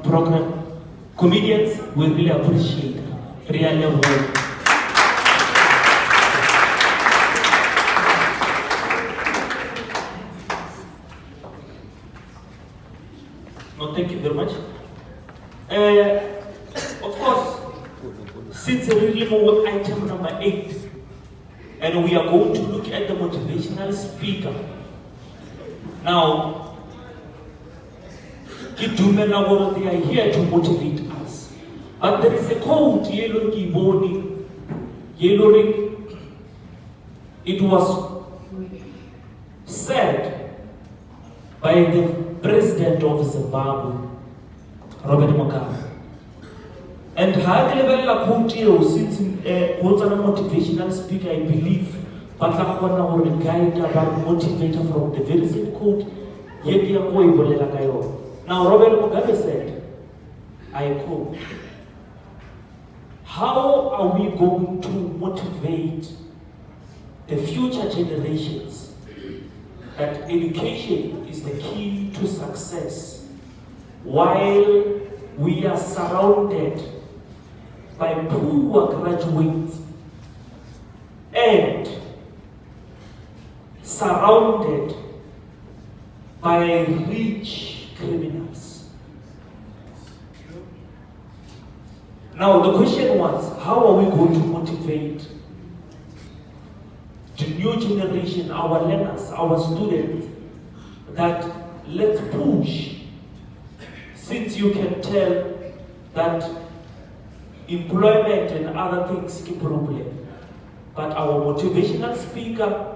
program. Comedians, we really appreciate it. Really well. No, thank you very much. Of course, since really more item number 8, and we are going to look at the motivational speaker. Now, they are here to motivate us. But there is a quote, it was said by the president of Zimbabwe, Robert Mugabe. And hard level la quote since motivational speaker, I believe, but la kona or guide about motivator from the very same quote, Now Robert Mugabe said, I quote, "How are we going to motivate the future generations that education is the key to success while we are surrounded by poor graduates and surrounded by rich criminals?" Now the question was, how are we going to motivate the new generation, our learners, our students, that let's push, since you can tell that employment and other things keep problem, but our motivational speaker,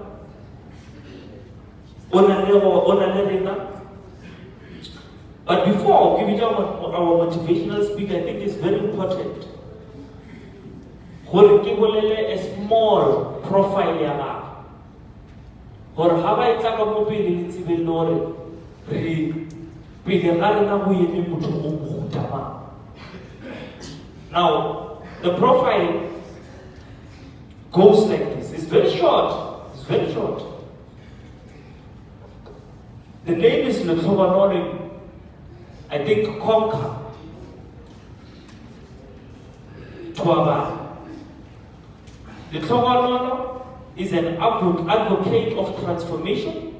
but before giving our motivational speaker, I think it's very important a small profile or how I talk about now the profile goes like this. It's very short. It's very short. The name is Lehlohonolo, I think, Thoabala. Lehlohonolo is an advocate of transformation,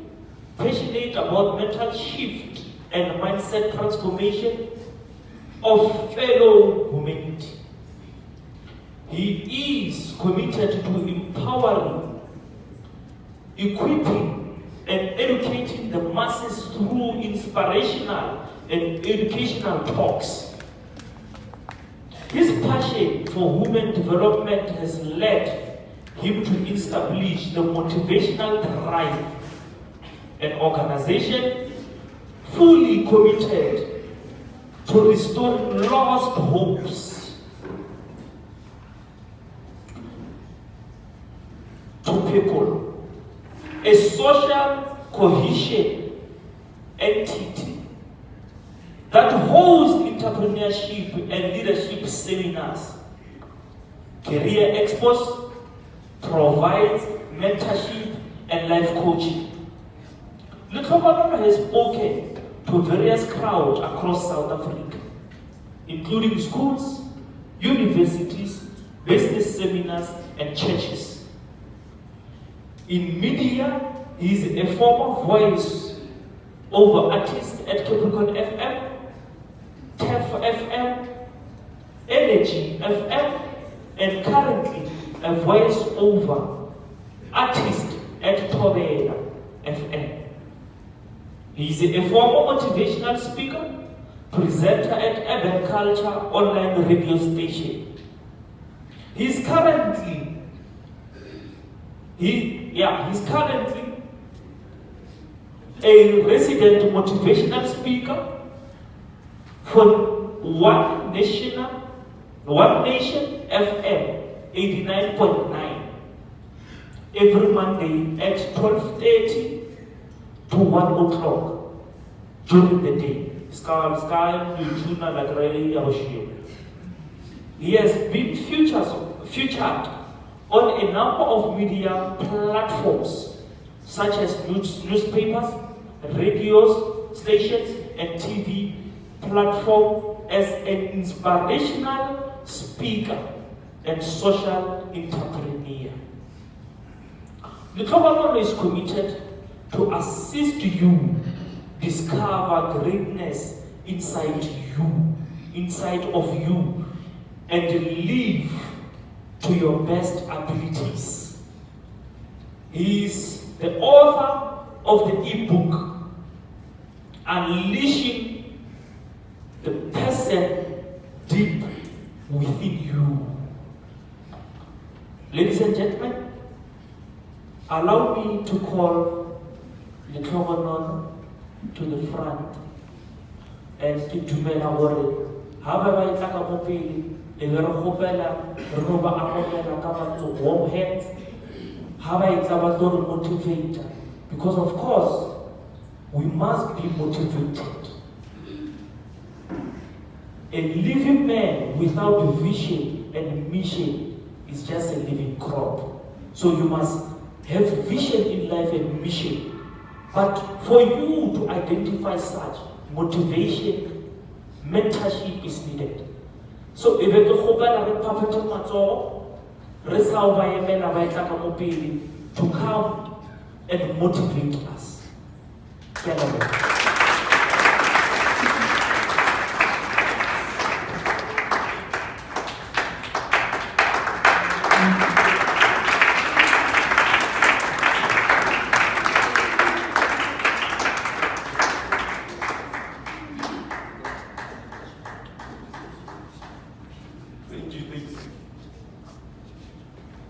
passionate about mental shift and mindset transformation of fellow humanity. He is committed to empowering, equipping, and educating the masses through inspirational and educational talks. His passion for human development has led him to establish the Motivational Drive, an organization fully committed to restoring lost hopes to people, a social cohesion entity that hosts entrepreneurship and leadership seminars, career expos, provides mentorship and life coaching. Lehlohonolo has spoken to various crowds across South Africa, including schools, universities, business seminars, and churches. In media, he is a former voice over artist at Capricorn FM, TEF FM, Energy FM, and currently a voice over artist at Thoabala FM. He is a former motivational speaker, presenter at Urban Culture online radio station. He's currently a resident motivational speaker for One Nation FM 89.9 every Monday at 12:30 to 1 o'clock during the day. He has been featured on a number of media platforms such as newspapers, radios, stations and TV platform as an inspirational speaker and social entrepreneur. Lehlohonolo is committed to assist you discover greatness inside of you, and live to your best abilities. He is the author of the ebook, Unleashing the Person Deep Within You. Ladies and gentlemen, allow me to call Lehlohonolo to the front and to dumela gore ha ba ba itla ka mo pele e be re gopela re no ba amogela ka batho warm hands ha ba itla ba tlo re motivate, because of course we must be motivated. A living man without vision and mission is just a living crop. So you must have vision in life and mission. But for you to identify such, motivation, mentorship is needed. So if you go back and perfect matso, resau ba yemela ba etla ka mo pele to come and motivate us.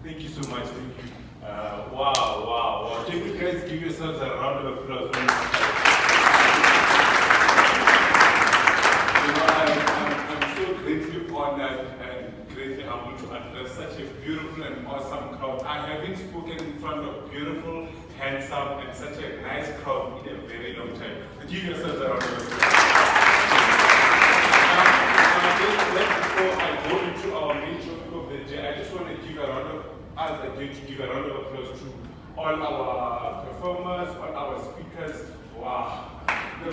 Thank you so much. Thank you. Wow. Can you guys give yourselves a round of applause? I'm so greatly honored and greatly humbled to address such a beautiful and awesome crowd. I haven't spoken in front of beautiful, handsome, and such a nice crowd in a very long time. Give yourselves a round of applause. Before I go into our main topic of the day, I just want to give a round of applause to all our performers, all our speakers. Wow. The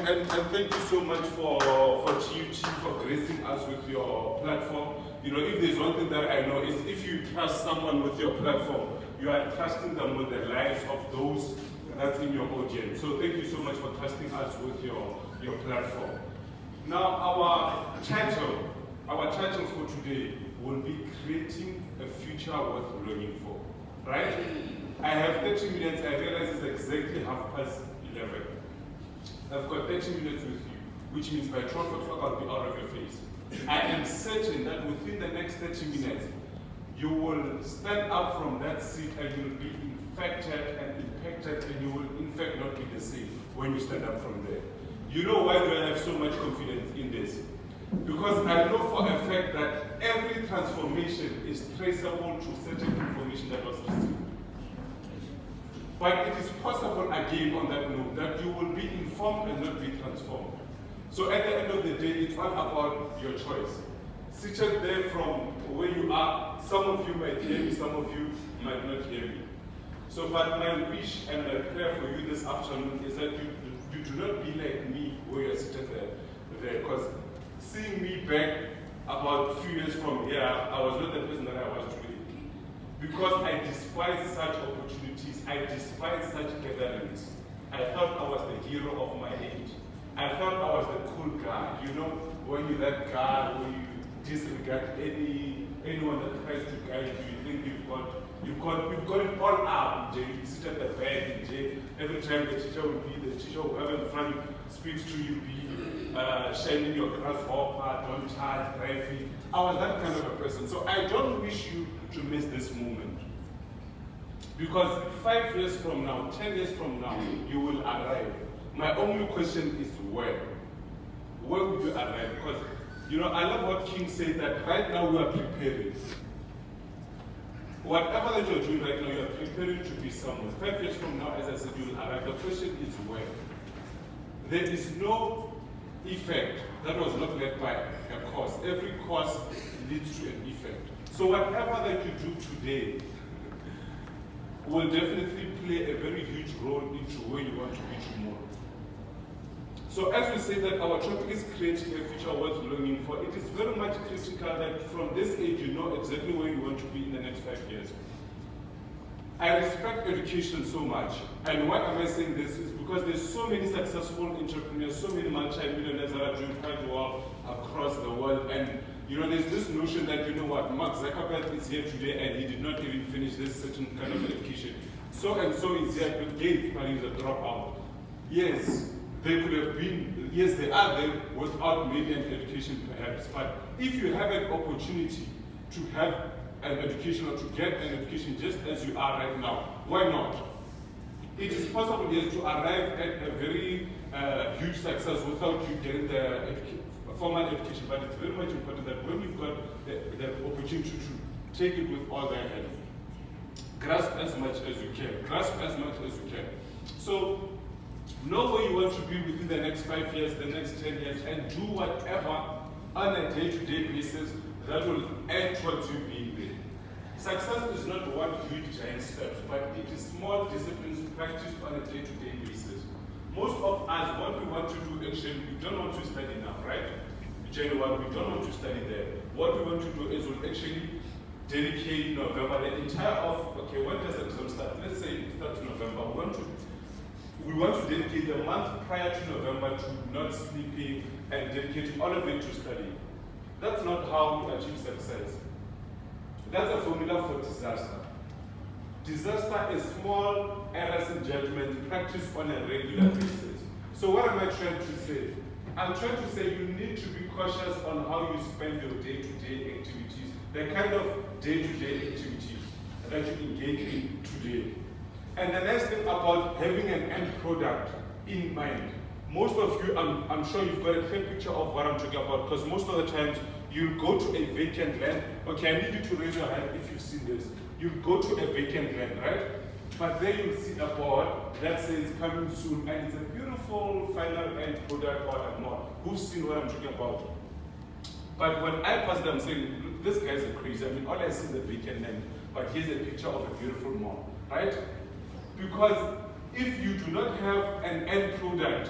and thank you so much for TUT for gracing us with your platform. If there's one thing that I know is if you trust someone with your platform, you are trusting them with the lives of those that's in your audience. So thank you so much for trusting us with your platform. Now our title for today will be creating a future worth longing for. Right? I have 30 minutes. I realize it's exactly 11:30. I've got 30 minutes with you, which means by 12 o'clock I'll be out of your face. I am certain that within the next 30 minutes, you will stand up from that seat and you'll be infected and impacted, and you will in fact not be the same when you stand up from there. You know why do I have so much confidence in this? Because I know for a fact that every transformation is traceable to certain information that was received. But it is possible again on that note that you will be informed and not be transformed. So at the end of the day, it's all about your choice. Seated there from where you are, some of you might hear me, some of you might not hear me. So but my wish and my prayer for you this afternoon is that you do not be like me where you're seated there. Because seeing me back about a few years from here, I was not the person that I was today. Because I despise such opportunities, I despise such gatherings. I thought I was the hero of my age. I thought I was the cool guy. When you're that guy, when you disregard anyone that tries to guide you, you think you've got it all up. You sit at the back, every time the teacher whoever in front speaks to you, be shining your grasshopper, don't charge, driving. I was that kind of a person. So I don't wish you to miss this moment. Because 5 years from now, 10 years from now, you will arrive. My only question is where? Where will you arrive? Because, I love what King said, that right now we are preparing. Whatever that you're doing right now, you are preparing to be somewhere. 5 years from now, as I said, you will arrive. The question is where? There is no effect that was not led by a cause. Every cause leads to an effect. So whatever that you do today will definitely play a very huge role into where you want to be tomorrow. So as we say that our topic is creating a future worth longing for, it is very much critical that from this age you know exactly where you want to be in the next 5 years. I respect education so much, and why am I saying this is because there's so many successful entrepreneurs, so many multi-millionaires that are doing quite well across the world, and there's this notion that, Mark Zuckerberg is here today and he did not even finish this certain kind of education. So and so is here, Bill Gates, but he's a dropout. Yes, they could have been, yes, they are there without maybe an education perhaps, but if you have an opportunity to have an education or to get an education just as you are right now, why not? It is possible, yes, to arrive at a very huge success without you getting the formal education, but it's very much important that when you've got the opportunity to take it with all their hands, grasp as much as you can, grasp as much as you can. So, know where you want to be within the next 5 years, the next 10 years, and do whatever on a day-to-day basis that will add towards you being there. Success is not one huge giant step, but it is small disciplines practiced on a day-to-day basis. Most of us, what we want to do actually, we don't want to study now, right? January, we don't want to study there. What we want to do is we'll actually dedicate November, the entire of, okay, when does the exam start? Let's say it starts in November. We want to dedicate the month prior to November to not sleeping and dedicate all of it to study. That's not how we achieve success. That's a formula for disaster. Disaster is small errors in judgment practiced on a regular basis. So what am I trying to say? I'm trying to say you need to be cautious on how you spend your day-to-day activities, the kind of day-to-day activities that you engage in today. And the next thing about having an end product in mind. Most of you, I'm sure you've got a clear picture of what I'm talking about, because most of the times you'll go to a vacant land. Okay, I need you to raise your hand if you've seen this. You'll go to a vacant land, right? But there you'll see a board that says coming soon, and it's a beautiful final end product or a more. Who's seen what I'm talking about? But when I pass them, I'm saying, look, this guy's a crazy. I mean, all I see is a vacant land, but here's a picture of a beautiful mall, right? Because if you do not have an end product,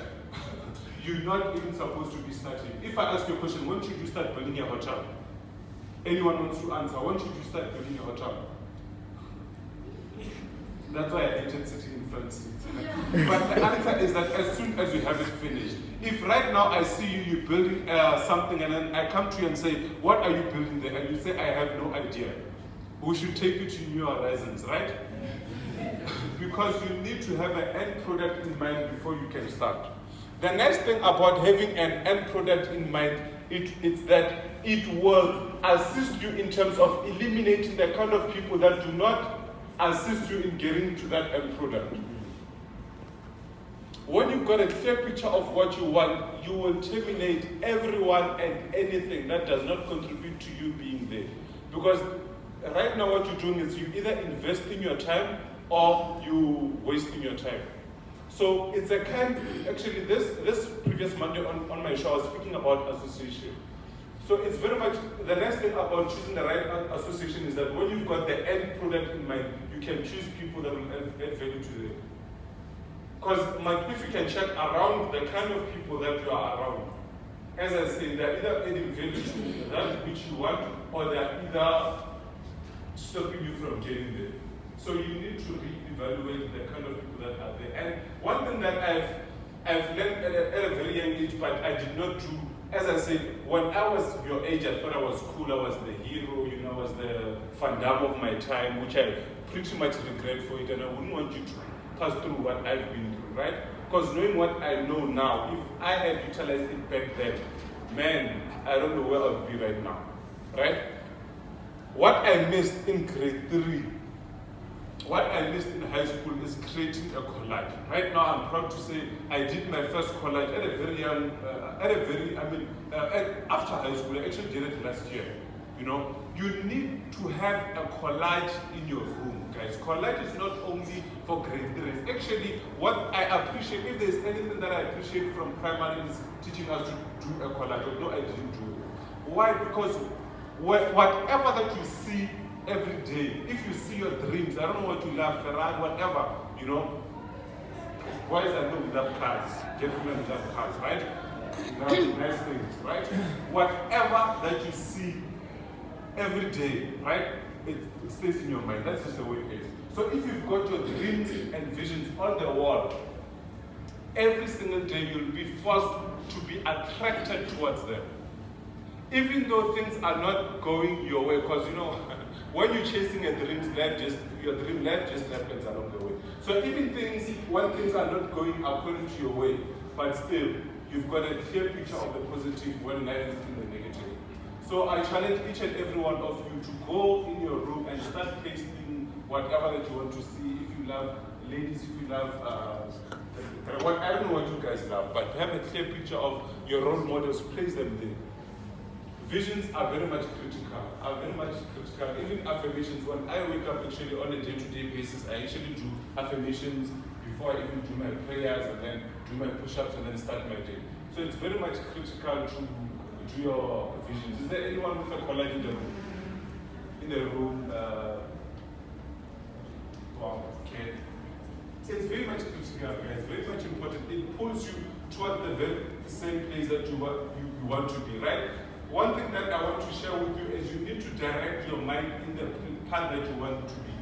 you're not even supposed to be starting. If I ask you a question, when should you start building a hotel? Anyone wants to answer, when should you start building a hotel? That's why I hated sitting in front seat. But the answer is that as soon as you have it finished, if right now I see you building something and then I come to you and say, what are you building there? And you say, I have no idea. We should take you to new horizons, right? Because you need to have an end product in mind before you can start. The next thing about having an end product in mind, it's that it will assist you in terms of eliminating the kind of people that do not assist you in getting to that end product. When you've got a clear picture of what you want, you will terminate everyone and anything that does not contribute to you being there. Because right now what you're doing is you either investing your time or you wasting your time. So it's a kind, actually this previous Monday on my show I was speaking about association. So it's very much, the next thing about choosing the right association is that when you've got the end product in mind, you can choose people that will add value to them. Because if you can check around the kind of people that you are around, as I said, they're either adding value to that which you want, or they're either stopping you from getting there. So you need to reevaluate the kind of people that are there. And one thing that I've learned at a very young age, but I did not do, as I said, when I was your age, I thought I was cool, I was the hero, I was the Van Damme of my time, which I pretty much regret for it, and I wouldn't want you to pass through what I've been through, right? Because knowing what I know now, if I had utilized it back then, man, I don't know where I would be right now, right? What I missed in grade 3, what I missed in high school is creating a collage. Right now, I'm proud to say I did my first collage at a very young, after high school. I actually did it last year. You need to have a collage in your room, guys. Collage is not only for grade 3. Actually, what I appreciate, if there's anything that I appreciate from primary, is teaching us to do a collage. Although I didn't do it. Why? Because whatever that you see every day. If you see your dreams, I don't know what you love, Ferrari, whatever, you know. Boys, I know we love cars. Gentlemen love cars, right? Nice things, right? Whatever that you see every day, right? It stays in your mind. That's just the way it is. So if you've got your dreams and visions on the wall, every single day you'll be forced to be attracted towards them. Even though things are not going your way, because you know, when you're chasing a dream, your dream life just happens along the way. So even when things are not going according to your way, but still, you've got a clear picture of the positive when life is in the negative. So I challenge each and every one of you to go in your room and start pasting whatever that you want to see. If you love ladies, if you love, I don't know what you guys love, but have a clear picture of your role models, place them there. Visions are very much critical, Even affirmations, when I wake up actually on a day-to-day basis, I actually do affirmations before I even do my prayers and then do my push-ups and then start my day. So it's very much critical to do your visions. Is there anyone with a collar in the room? Wow, okay. It's very much critical, guys, very much important. It pulls you toward the very same place that you want to be, right? One thing that I want to share with you is you need to direct your mind in the path that you want to be.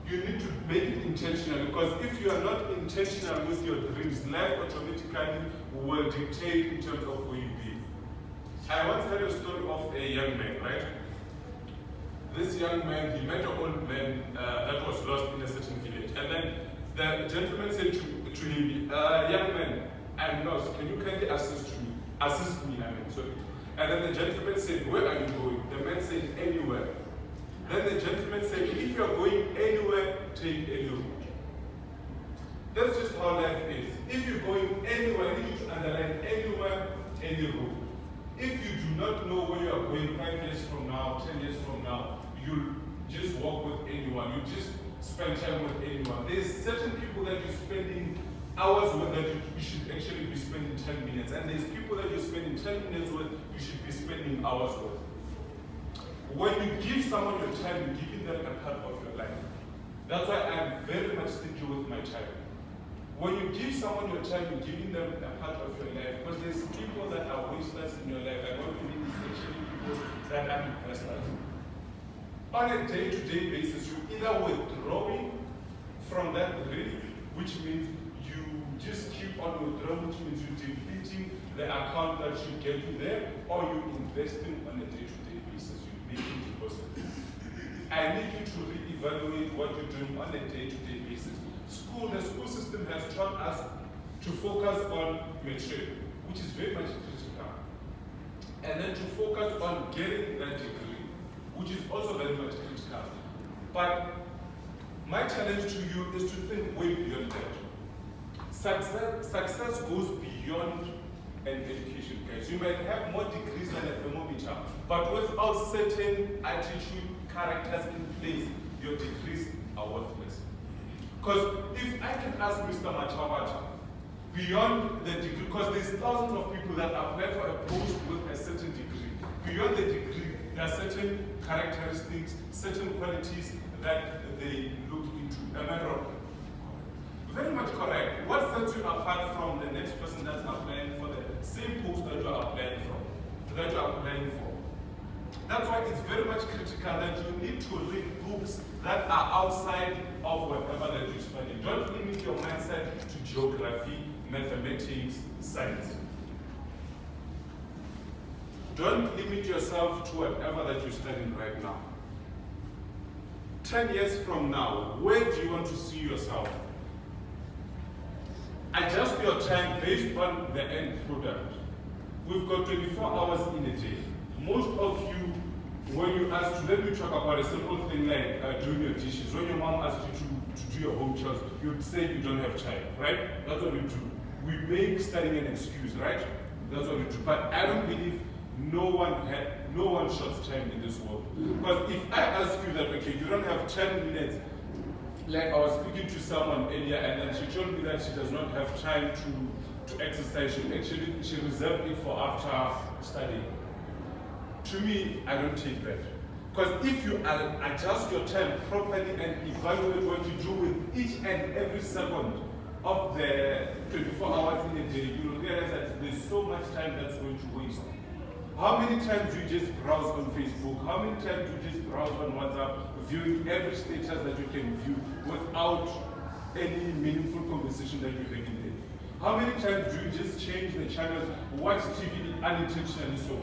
You need to make it intentional, because if you are not intentional with your dreams, life automatically will dictate in terms of where you be. I once heard a story of a young man, right? This young man, he met an old man that was lost in a certain village. And then the gentleman said to him, young man, I'm lost. Can you kindly assist me? Sorry. And then the gentleman said, where are you going? The man said, anywhere. Then the gentleman said, if you're going anywhere, take any route. That's just how life is. If you're going anywhere, you need to underline anywhere, any route. If you do not know where you are going 5 years from now, 10 years from now, you'll just walk with anyone. You just spend time with anyone. There's certain people that you're spending hours with that you should actually be spending 10 minutes. And there's people that you're spending 10 minutes with, you should be spending hours with. When you give someone your time, you're giving them a part of your life. That's why I'm very much sticking with my time. When you give someone your time, you're giving them a part of your life. Because there's people that are wasters in your life. And what we mean is actually people that are investors. On a day-to-day basis, you're either withdrawing from that dream, which means you just keep on withdrawing, which means you're depleting the account that should get you there, or you're investing on a day-to-day basis, you're making deposits. I need you to reevaluate what you're doing on a day-to-day basis. The school system has taught us to focus on matric, which is very much critical, and then to focus on getting that degree, which is also very much critical. But my challenge to you is to think way beyond that. Success goes beyond an education, guys. You might have more degrees than a thermometer, but without certain attitude, characters in place, your degrees are worthless. Because if I can ask Mr. Machabata, beyond the degree, because there's thousands of people that apply for a post with a certain degree, beyond the degree, there are certain characteristics, certain qualities that they look into. Am I wrong? Very much correct. What sets you apart from the next person that's applying for the same post that you are applying for? That's why it's very much critical that you need to read books that are outside of whatever that you're studying. Don't limit your mindset to geography, mathematics, science. Don't limit yourself to whatever that you're studying right now. 10 years from now, where do you want to see yourself? Adjust your time based on the end product. We've got 24 hours in a day. Most of you, when you ask to, let me talk about a simple thing like doing your dishes. When your mom asks you to do your home chores, you'd say you don't have time, right? That's what we do. We make studying an excuse, right? That's what we do. But I don't believe no one shots time in this world. Because if I ask you that, okay, you don't have 10 minutes, like I was speaking to someone earlier, and then she told me that she does not have time to exercise. She reserved it for after studying. To me, I don't take that. Because if you adjust your time properly and evaluate what you do with each and every second of the 24 hours in a day, you will realize that there's so much time that's going to waste. How many times do you just browse on Facebook? How many times do you just browse on WhatsApp, viewing every status that you can view without any meaningful conversation that you're having there? How many times do you just change the channels, watch TV unintentionally so?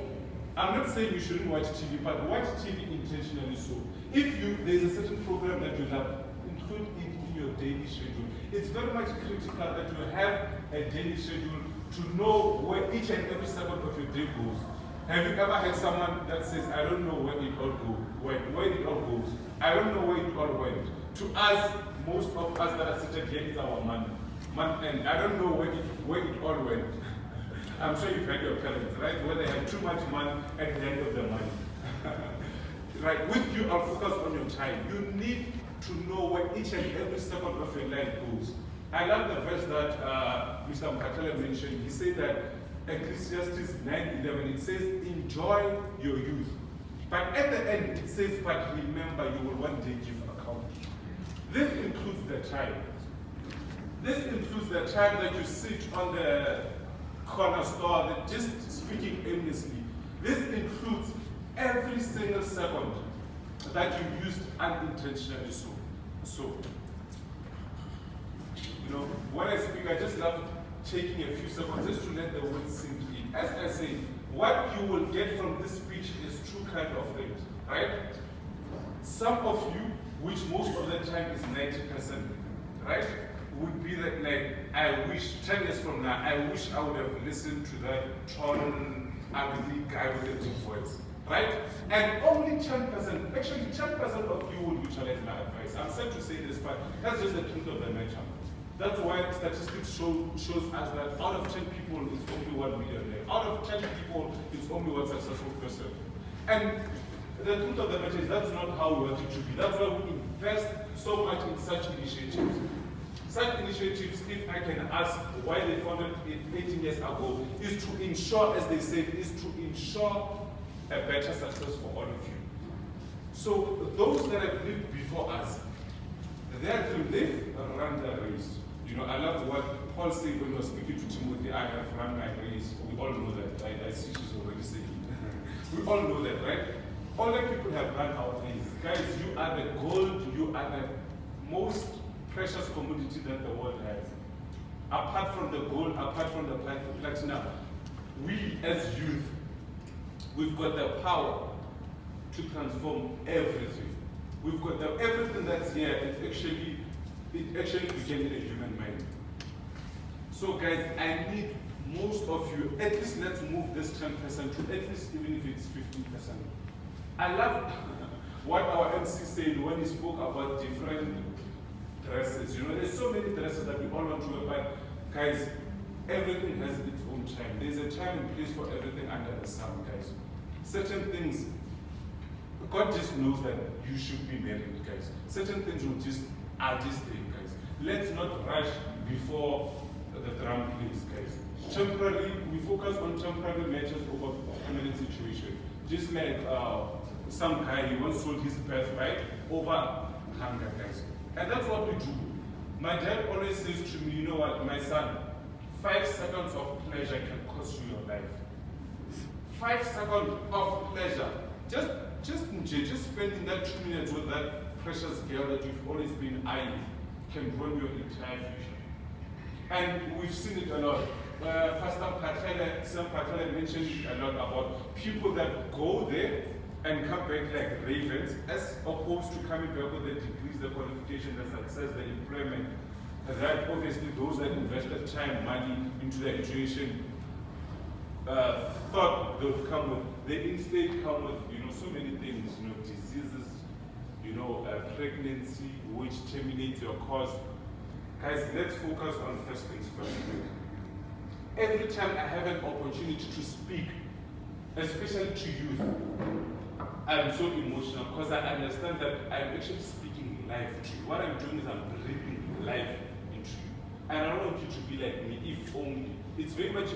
I'm not saying you shouldn't watch TV, but watch TV intentionally so. If there's a certain program that you love, include it in your daily schedule. It's very much critical that you have a daily schedule to know where each and every second of your day goes. Have you ever had someone that says, I don't know where it all goes, where it all goes? I don't know where it all went. To us, most of us that are seated here, it's our money. And I don't know where it all went. I'm sure you've had your parents, right? Where they had too much money at the end of the money. Right? With you, I'll focus on your time. You need to know where each and every second of your life goes. I love the verse that Mr. Mpatele mentioned. He said that Ecclesiastes 9:11, it says, enjoy your youth. But at the end, it says, but remember, you will one day give account. This includes the time. This includes the time that you sit on the corner store, that just speaking aimlessly. This includes every single second that you used unintentionally so. You know, when I speak, I just love taking a few seconds just to let the words sink in. As I say, what you will get from this speech is two kind of things, right? Some of you, which most of the time is 90%, right, would be that, like, I wish 10 years from now, I wish I would have listened to that tall, ugly guy with a deep voice, right? And only 10%, actually 10% of you will utilize my advice. I'm sad to say this, but that's just the truth of the matter. That's why statistics shows us that out of 10 people, it's only 1 millionaire. Out of 10 people, it's only 1 successful person. And the truth of the matter is that's not how we want it to be. That's why we invest so much in such initiatives. Such initiatives, if I can ask why they founded it 18 years ago, is to ensure, as they said, is to ensure a better success for all of you. So those that have lived before us, they've run their race. You know, I love what Paul said when he was speaking to Timothy, I have run my race. We all know that. I see she's already saying it. We all know that, right? All the people have run our race. Guys, you are the gold, you are the most precious commodity that the world has. Apart from the gold, apart from the platinum, we as youth, we've got the power to transform everything. We've got everything that's here, it actually became in a human mind. So guys, I need most of you, at least let's move this 10% to at least even if it's 15%. I love what our MC said when he spoke about different dresses. You know, there's so many dresses that we all want to wear, but guys, everything has its own time. There's a time and place for everything under the sun, guys. Certain things, God just knows that you should be married, guys. Certain things are just there, guys. Let's not rush before the drum plays, guys. Temporarily, we focus on temporary matters over permanent situation. Just like some guy, he once sold his birthright over hunger, guys. And that's what we do. My dad always says to me, you know what, my son, 5 seconds of pleasure can cost you your life. 5 seconds of pleasure. Just spending that 2 minutes with that precious girl that you've always been eyeing can ruin your entire future. And we've seen it a lot. Pastor Sam Patele mentioned a lot about people that go there and come back like ravens, as opposed to coming back with the degrees, the qualification, the success, the employment. That obviously those that invested time, money into the education thought they would come with. They instead come with, you know, so many things, you know, diseases, you know, pregnancy, which terminates your course. Guys, let's focus on first things first. Every time I have an opportunity to speak, especially to youth, I'm so emotional because I understand that I'm actually speaking life to you. What I'm doing is I'm breathing life into you. And I don't want you to be like me, if only. It's very much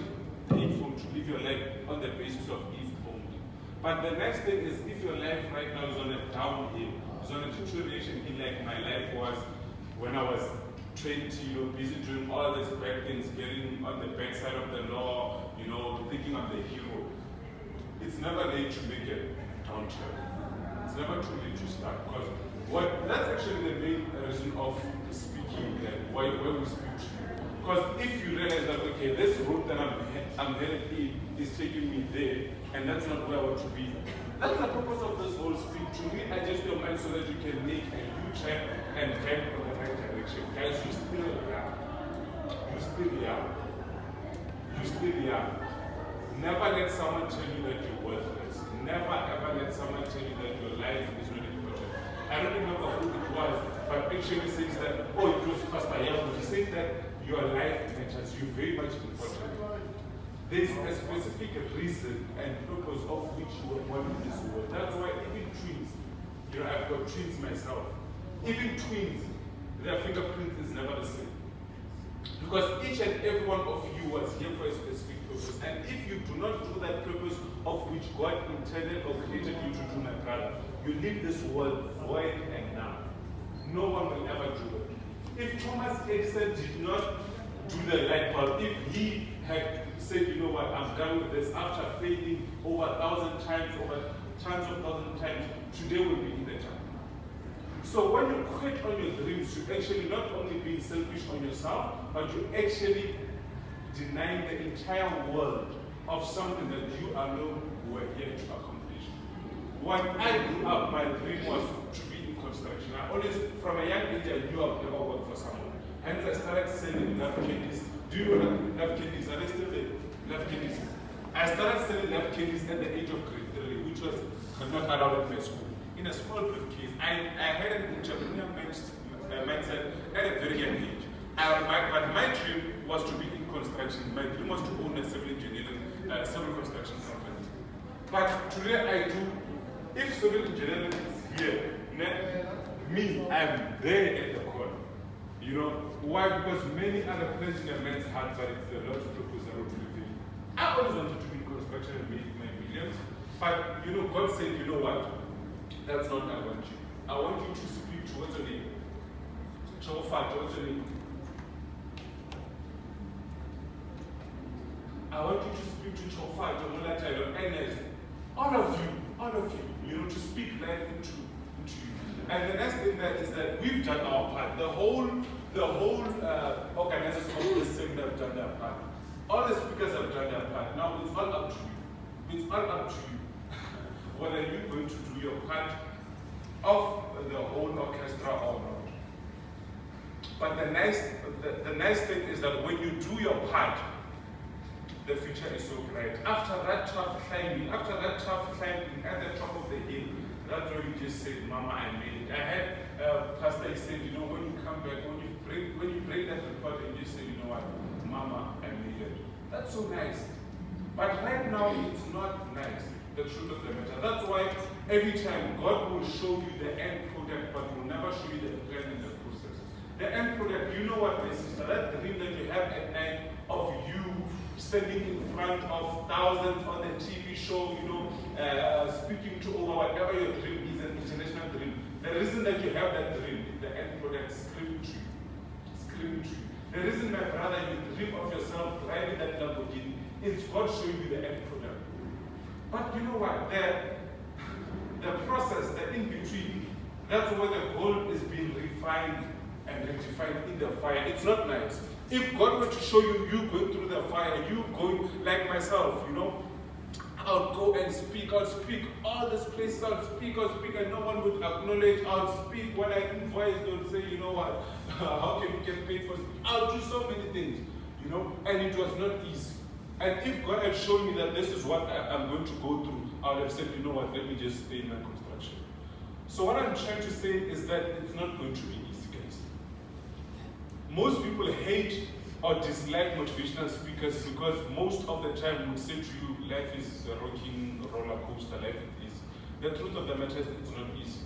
painful to live your life on the basis of if only. But the next thing is, if your life right now is on a downhill, is on a deterioration hill like my life was when I was 20, busy doing all these bad things, getting on the backside of the law, thinking I'm the hero. It's never late to make a downturn. It's never too late to start, because that's actually the main reason of speaking, why we speak to you. Because if you realize that, okay, this road that I'm headed in is taking me there, and that's not where I want to be, that's the purpose of this whole speech, to readjust your mind so that you can make a U-turn and head in the right direction. Guys, you're still young. You're still young. You're still young. Never let someone tell you that you're worthless. Never ever let someone tell you that your life is not important. I don't remember who it was, but actually says that, it was Pastor Yam, he said that your life matters, you're very much important. There's a specific reason and purpose of which you were born in this world. That's why even twins, I've got twins myself. Even twins, their fingerprint is never the same. Because each and every one of you was here for a specific purpose. And if you do not do that purpose of which God intended or created you to do, my brother, you leave this world void and numb. No one will ever do it. If Thomas Edison did not do the light bulb, if he had said, I'm done with this, after failing over 1,000 times, over tens of thousands of times, today will be in the jungle. So when you quit on your dreams, you're actually not only being selfish on yourself, but you're actually denying the entire world of something that you alone were here to accomplish. When I grew up, my dream was to be in construction. I always, from a young age, I knew I would never work for someone. Hence, I started selling love candies. Do you know love candies? Are they still there? Love candies. I started selling love candies at the age of grade 3, which was not allowed at my school. In a small briefcase. I had an entrepreneurial mindset at a very young age. But my dream was to be in construction. My dream was to own a civil engineering, civil construction company. But today I do, if civil engineering is here, me, I'm there at the corner. Why? Because many other plans in a man's heart, but it's the Lord's purpose that will fulfill. I always wanted to be in construction and make my millions. But God said, you know what? That's not what I want you. I want you to speak to what's your name? What's your name? I want you to speak to Chofa, Jomola Taylor, and all of you, to speak life into you. And the next thing that is that we've done our part. The whole organizers of this seminar have done their part. All the speakers have done their part. Now it's all up to you. It's all up to you. Whether you're going to do your part of the whole orchestra or not. But the nice thing is that when you do your part, the future is so bright. After that tough climbing at the top of the hill, that's when you just said, Mama, I made it. I had Pastor, he said, when you come back, when you break that report and you say, Mama, I made it. That's so nice. But right now, it's not nice. The truth of the matter. That's why every time God will show you the end product, but will never show you the plan and the process. The end product, you know what, my sister, that dream that you have at night of you standing in front of thousands on the TV show, speaking to over whatever your dream is, an international dream. The reason that you have that dream is the end product screaming to you. Screaming to you. The reason, my brother, you dream of yourself driving that Lamborghini is God showing you the end product. But you know what? The process, the in-between, that's where the gold is being refined and rectified in the fire. It's not nice. If God were to show you going through the fire, you going like myself, I'll go and speak, I'll speak all these places, I'll speak, and no one would acknowledge. I'll speak when I invoice, they'll say, how can you get paid for speaking? I'll do so many things, and it was not easy. And if God had shown me that this is what I'm going to go through, I would have said, let me just stay in my construction. So what I'm trying to say is that it's not going to be easy, guys. Most people hate or dislike motivational speakers because most of the time we say to you, life is a rocking roller coaster, life is easy. The truth of the matter is it's not easy.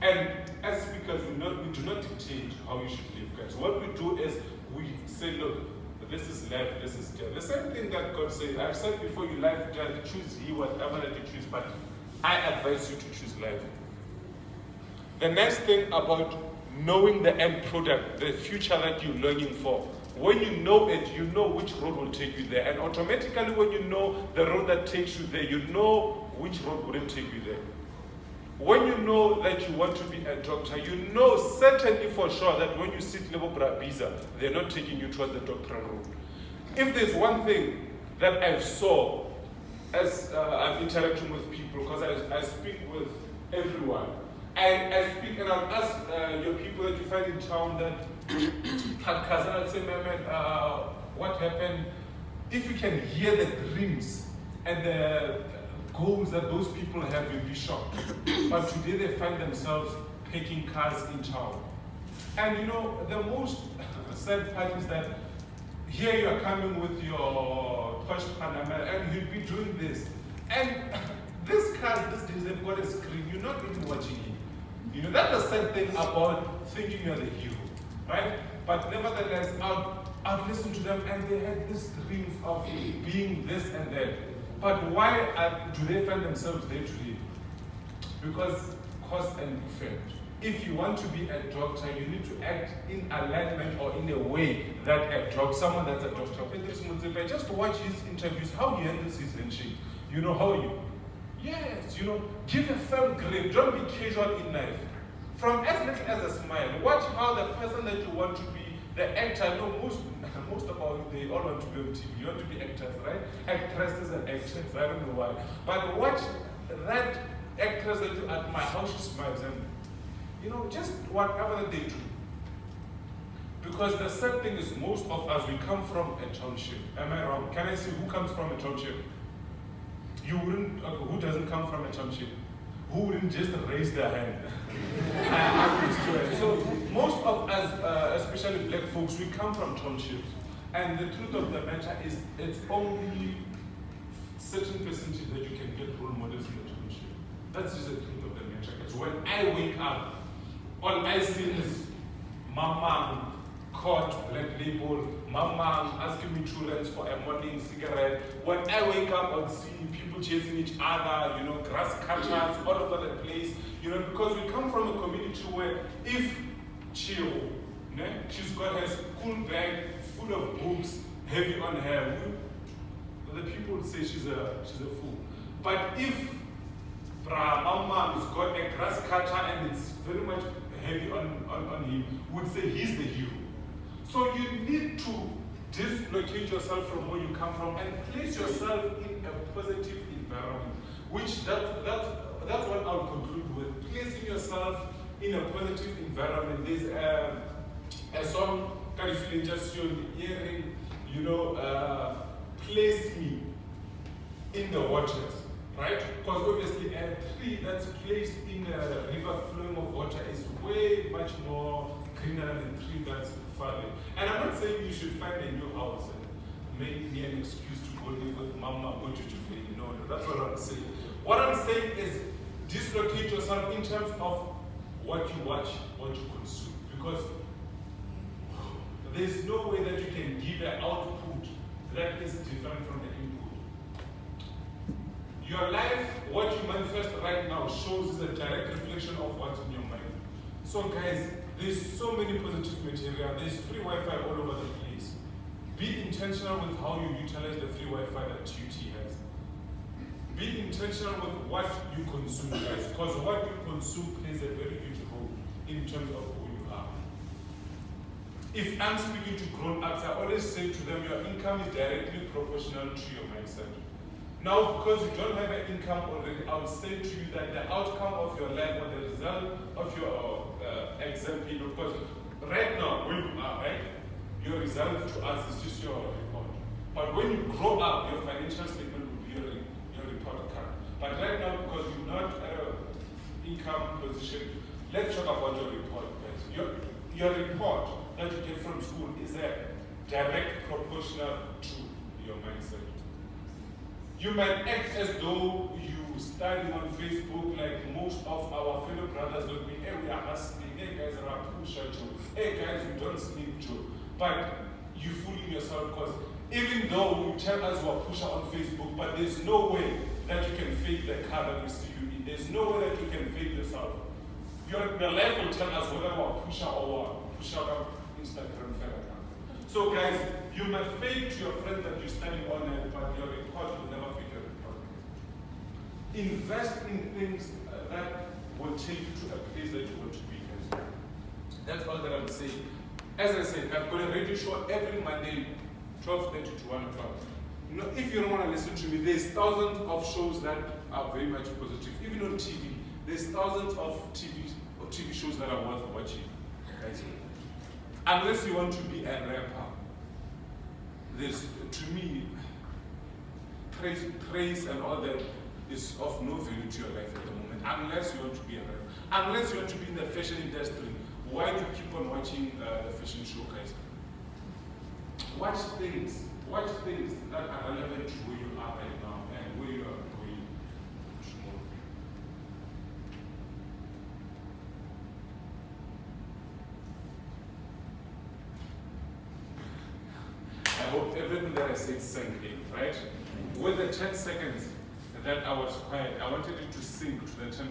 And as speakers, we do not dictate how you should live, guys. What we do is we say, look, this is life, this is death. The same thing that God said, I've said before, you life, death, choose ye whatever that you choose, but I advise you to choose life. The next thing about knowing the end product, the future that you're longing for, when you know it, you know which road will take you there. And automatically when you know the road that takes you there, you know which road wouldn't take you there. When you know that you want to be a doctor, you know certainly for sure that when you sit level Brabiza, they're not taking you towards the doctoral road. If there's one thing that I saw as I'm interacting with people, because I speak with everyone, I speak and I'll ask your people that you find in town that had cousin, I'll say, man, what happened? If you can hear the dreams and the goals that those people have, you'll be shocked. But today they find themselves taking cars in town. And you know, the most sad part is that here you are coming with your Porsche Panamera and you'll be doing this. And this car, these days, they've got a screen, you're not even watching it. You know, that's the sad thing about thinking you're the hero, right? But nevertheless, I've listened to them and they had these dreams of being this and that. But why do they find themselves there today? Because cause and effect. If you want to be a doctor, you need to act in alignment or in a way that someone that's a doctor. Just watch his interviews, how he handles his handshake. You know how you. Yes, you know, give a firm grip. Don't be casual in life. From as little as a smile, watch how the person that you want to be, the actor, you know, most of all, they all want to be on TV. You want to be actors, right? Actresses and actors, I don't know why. But watch that actress that you admire, how she smiles, and, you know, just whatever that they do. Because the sad thing is, most of us, we come from a township. Am I wrong? Can I say who comes from a township? You wouldn't, who doesn't come from a township? Who wouldn't just raise their hand? So most of us, especially black folks, we come from townships. And the truth of the matter is, it's only certain percentage that you can get role models in the township. That's just the truth of the matter. It's when I wake up, all I see is mama, caught black label, mama asking me to rent for a morning cigarette. When I wake up, I'll see people chasing each other, you know, grass cutters all over the place, you know, because we come from a community where if Chio, she's got her school bag full of books, heavy on her, the people would say she's a fool. But if mama has got a grass cutter and it's very much heavy on him, would say he's the hero. So you need to dislocate yourself from where you come from and place yourself in a positive environment, which that's what I'll conclude with. Placing yourself in a positive environment. There's a song that if you just hearing, you know, place me in the waters, right? Because obviously a tree that's placed in a river flowing of water is way much more greener than a tree that's far away. And I'm not saying you should find a new house and make me an excuse to go live with mama, go to Jufei. No, that's what I'm saying. What I'm saying is dislocate yourself in terms of what you watch, what you consume. Because there's no way that you can give an output that is different from the input. Your life, what you manifest right now, shows is a direct reflection of what's in your mind. So guys, there's so many positive material. There's free Wi-Fi all over the place. Be intentional with how you utilize the free Wi-Fi that TUT has. Be intentional with what you consume, guys, because what you consume plays a very huge role in terms of who you are. If I'm speaking to grown-ups, I always say to them, your income is directly proportional to your mindset. Now, because you don't have an income already, I would say to you that the outcome of your life or the result of your exam period, because right now, where you are, right, your result to us is just your report. But when you grow up, your financial statement will be your report card. But right now, because you're not income position, let's talk about your report, guys. Your report that you get from school is a direct proportional to your mindset. You might act as though you study on Facebook like most of our fellow brothers will be, hey, we are hustling, hey guys, are pusher Joe, hey guys, we don't sleep Joe. But you're fooling yourself, because even though you tell us we're pusher on Facebook, but there's no way that you can fake the car that we see you in. There's no way that you can fake yourself. The life will tell us whether we're pusher or we're pusher on Instagram. So guys, you might fake to your friends that you're studying online, but your report will never fake your report. Invest in things that will take you to a place that you want to be. That's all that I'm saying. As I said, I've got a radio show every Monday, 12:30 to 1 o'clock. You know, if you don't want to listen to me, there's thousands of shows that are very much positive. Even on TV, there's thousands of TV shows that are worth watching. Guys. Unless you want to be a rapper, there's, to me, praise and all that is of no value to your life at the moment. Unless you want to be a rapper. Unless you want to be in the fashion industry. Why do you keep on watching the fashion show, guys? Watch things that are relevant to where you are right now and where you are going tomorrow. I hope everything that I said sank in, right? With the 10 seconds that I was quiet, I wanted it to sink to the 10%.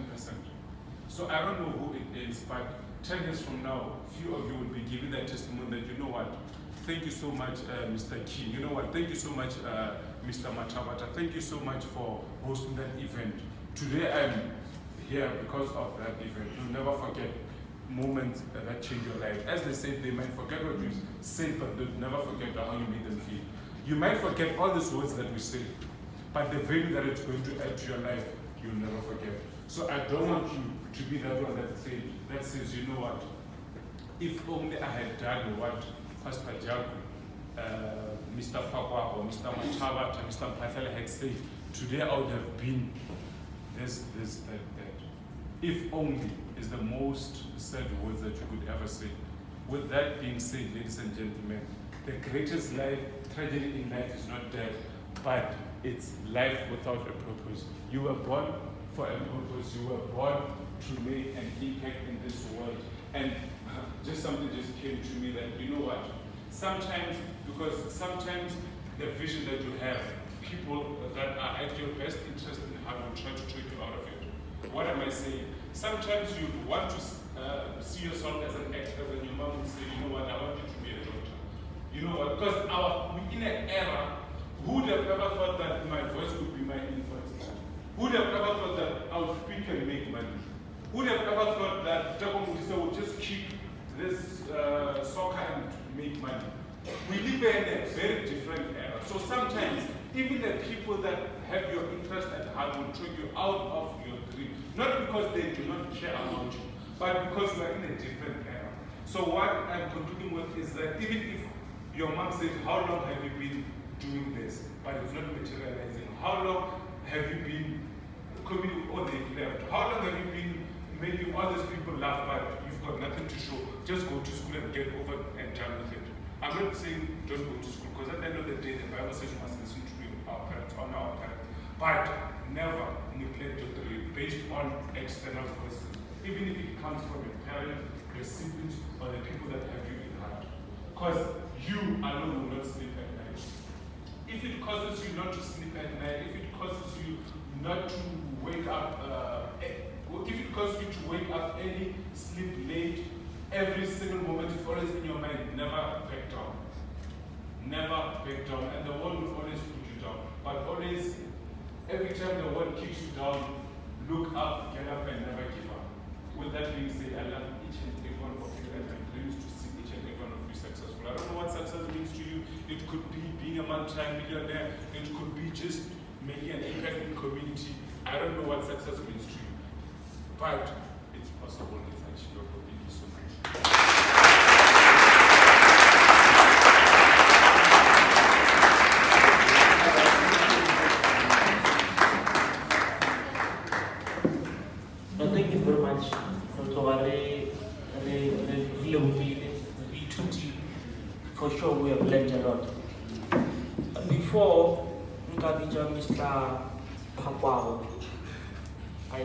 So I don't know who it is, but 10 years from now, few of you will be giving that testimony that, you know what, thank you so much, Mr. King. You know what, thank you so much, Mr. Matabata. Thank you so much for hosting that event. Today I'm here because of that event. You'll never forget moments that change your life. As they say, they might forget what you said, but they'll never forget how you made them feel. You might forget all these words that we say, but the value that it's going to add to your life, you'll never forget. So I don't want you to be that one that says, you know what, if only I had done what Pastor Jagu, Mr. Pakwa, or Mr. Matabata, Mr. Mphahlele had said, today I would have been this, that. If only is the most sad words that you could ever say. With that being said, ladies and gentlemen, the greatest tragedy in life is not death, but it's life without a purpose. You were born for a purpose. You were born to make an impact in this world. And something just came to me that, you know what, sometimes the vision that you have, people that are at your best interest in how will try to take you out of it. What am I saying? Sometimes you want to see yourself as an actor, and your mom will say, you know what, I want you to be a doctor. You know what, because we're in an era, who would have ever thought that my voice would be my influence? Who would have ever thought that I would speak and make money? Who would have ever thought that Jacob Mutisa would just keep this soccer and make money? We live in a very different era. So sometimes, even the people that have your interest at heart will take you out of your dream. Not because they do not care about you, but because we are in a different era. So what I'm concluding with is that even if your mom says, how long have you been doing this, but it's not materializing? How long have you been coming all they've left? How long have you been making all these people laugh, but you've got nothing to show? Just go to school and get over and done with it. I'm not saying don't go to school, because at the end of the day, the Bible says you must listen to our parents, honor our parents. But never neglect your dream based on external causes. Even if it comes from your parents, your siblings, or the people that have you in heart. Because you alone will not sleep at night. If it causes you not to sleep at night, if it causes you not to wake up, if it causes you to wake up early, sleep late, every single moment is always in your mind, never back down. Never back down. And the world will always put you down. But always, every time the world kicks you down, look up, get up, and never give up. With that being said, I love each and every one of you, and my dream is to see each and every one of you successful. I don't know what success means to you. It could be being a multi-millionaire. It could be just making an impact in the community. I don't know what success means to you. But it's possible. It's achievable. Thank you so much. Thank you very much, TUT. For sure, we have learned a lot. Before Mr. Pakwa, I